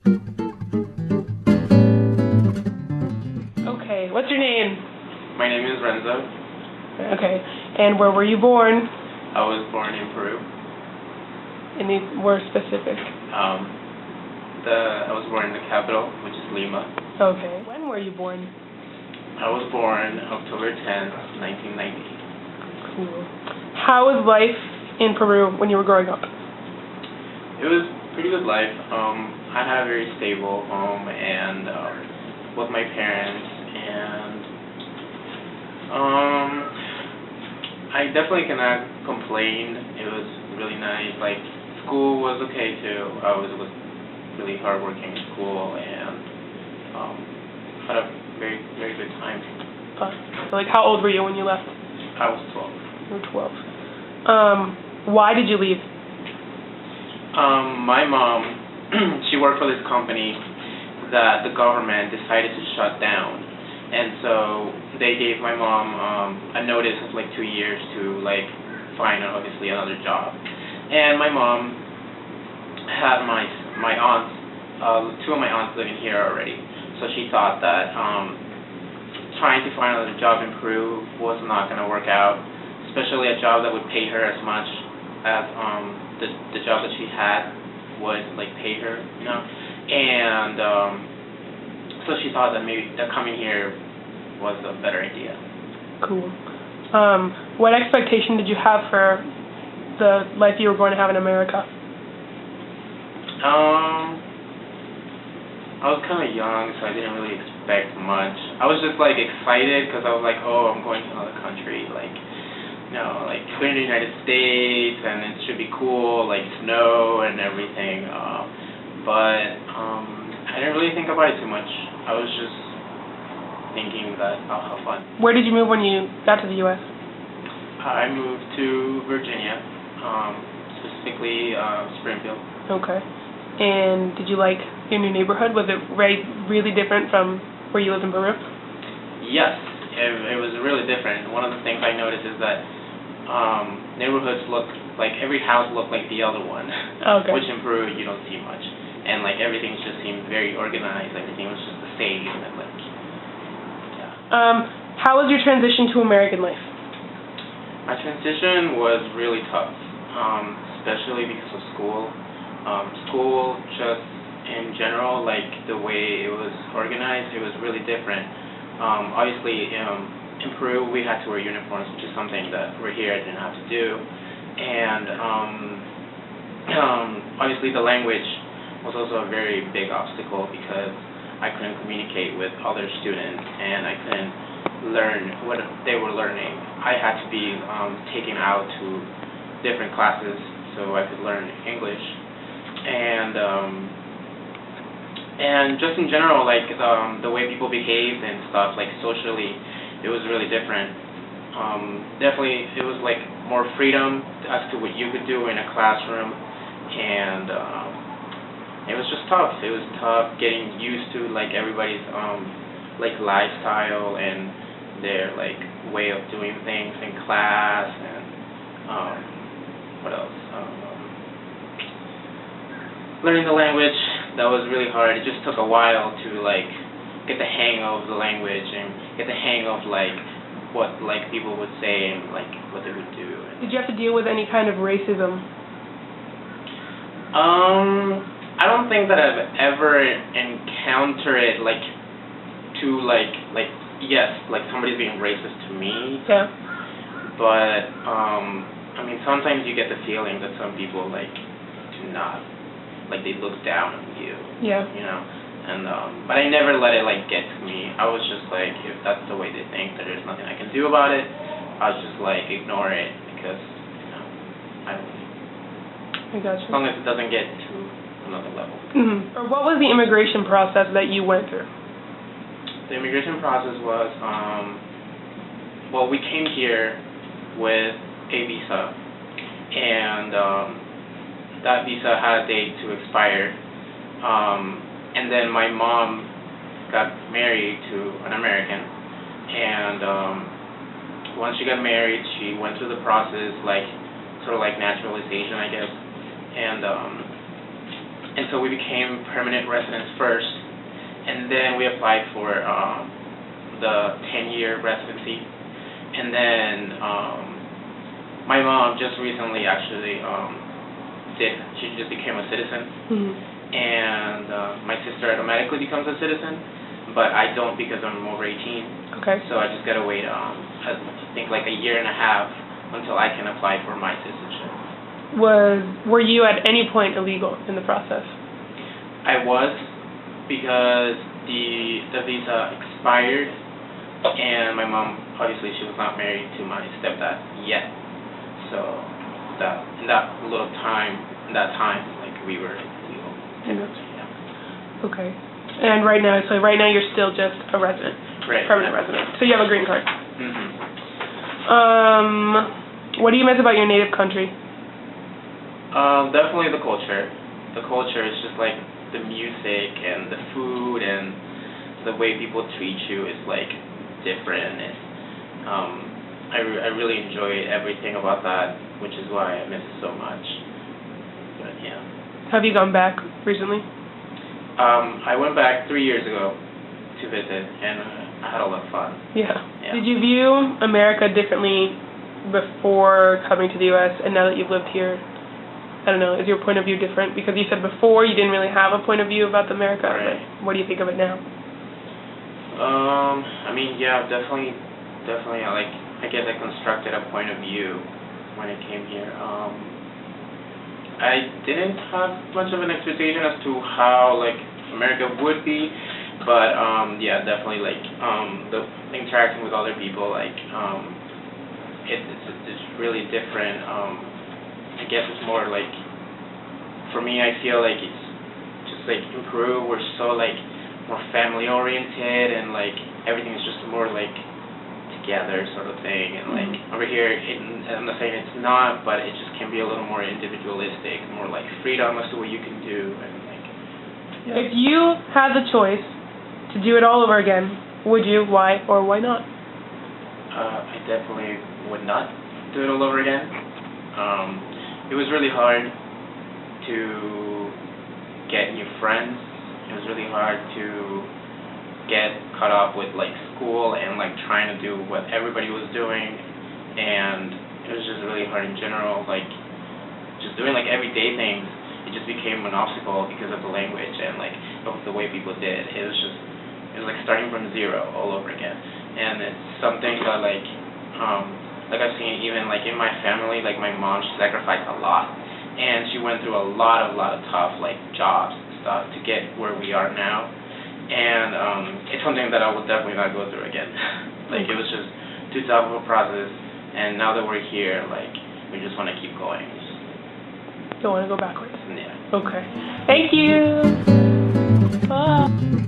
Okay, what's your name? My name is Renzo. Okay, and where were you born? I was born in Peru. Any more specific? I was born in the capital, which is Lima. Okay. When were you born? I was born October 10th, 1990. Cool. How was life in Peru when you were growing up? It was a pretty good life. I had a very stable home and with my parents, and I definitely cannot complain. It was really nice. Like, school was okay too. I was really hardworking in school and had a very, very good time. So, like, how old were you when you left? I was 12. You were 12. Why did you leave? My mom, she worked for this company that the government decided to shut down, and so they gave my mom a notice of like 2 years to like find obviously another job. And my mom had my aunts, two of my aunts living here already, so she thought that trying to find another job in Peru was not going to work out, especially a job that would pay her as much as the job that she had would like pay her, you know. And so she thought that maybe that coming here was a better idea. Cool. What expectation did you have for the life you were going to have in America? I was kind of young, so I didn't really expect much. I was just like excited because I was like, oh, I'm going to another country, like, you know, like we're in the United States and it should be cool, like snow and everything. But I didn't really think about it too much. I was just thinking that I'll have fun. Where did you move when you got to the U.S.? I moved to Virginia, specifically Springfield. Okay. And did you like your new neighborhood? Was it really different from where you lived in Peru? Yes, it was really different. One of the things I noticed is that neighborhoods look like every house looked like the other one, okay. Which in Peru you don't see much. And like everything just seemed very organized. Everything was just the same, and like, yeah. How was your transition to American life? My transition was really tough, especially because of school. School, just in general, like the way it was organized, it was really different. Obviously, in Peru, we had to wear uniforms, which is something that we're here I didn't have to do. And obviously, the language was also a very big obstacle because I couldn't communicate with other students and I couldn't learn what they were learning. I had to be taken out to different classes so I could learn English. And just in general, like the way people behaved and stuff, like socially, it was really different. Definitely, it was like more freedom as to what you could do in a classroom, and it was just tough. It was tough getting used to like everybody's like lifestyle and their like way of doing things in class, and what else? Learning the language, that was really hard. It just took a while to like get the hang of the language and get the hang of like what like people would say and like what they would do. Did you have to deal with any kind of racism? I don't think that I've ever encountered it like to like yes, like somebody's being racist to me. Yeah. But I mean sometimes you get the feeling that some people like do not. Like they look down on you. Yeah. You know, and but I never let it like get to me. I was just like, if that's the way they think, that there's nothing I can do about it. I'll just like ignore it because you know I got you. As long as it doesn't get to another level. Mm-hmm. Or what was the immigration process that you went through? The immigration process was well, we came here with a visa, and that visa had a date to expire, and then my mom got married to an American, and once she got married, she went through the process, like sort of like naturalization, I guess, and so we became permanent residents first, and then we applied for the 10-year residency, and then my mom just recently actually she just became a citizen, and my sister automatically becomes a citizen, but I don't because I'm over 18. Okay. So I just gotta wait, I think like a year and a half until I can apply for my citizenship. Were you at any point illegal in the process? I was, because the visa expired, and my mom, obviously she was not married to my stepdad yet, so in that time, like, we were illegal. Yeah. Okay. And right now you're still just a resident, right. Permanent resident. So you have a green card. What do you miss about your native country? Definitely the culture. The culture is just like the music and the food and the way people treat you is like different. And I really enjoy everything about that, which is why I miss it so much. But yeah. Have you gone back recently? I went back 3 years ago to visit, and I had a lot of fun. Yeah. Yeah. Did you view America differently before coming to the U.S. and now that you've lived here? I don't know, is your point of view different? Because you said before you didn't really have a point of view about America. Right. But what do you think of it now? I mean, yeah, definitely, I guess I constructed a point of view when I came here. I didn't have much of an expectation as to how, like, America would be, but, yeah, definitely, like, the interacting with other people, like, it's really different. I guess it's more like, for me, I feel like it's just like in Peru, we're so like more family oriented, and like everything is just more like together sort of thing, and like over here, I'm not saying it's not, but it just can be a little more individualistic, more like freedom as to what you can do, and like. Yeah. If you had the choice to do it all over again, would you? Why or why not? I definitely would not do it all over again. It was really hard to get new friends. It was really hard to get caught up with like school and like trying to do what everybody was doing, and it was just really hard in general. Like just doing like everyday things, it just became an obstacle because of the language and like of the way people did. It was like starting from zero all over again, and it's something that like I've seen even like in my family, like my mom, she sacrificed a lot, and she went through a lot of tough like jobs and stuff to get where we are now, and it's something that I will definitely not go through again. Like it was just too tough of a process, and now that we're here, like we just want to keep going. Don't want to go backwards. Yeah. Okay. Thank you. Bye.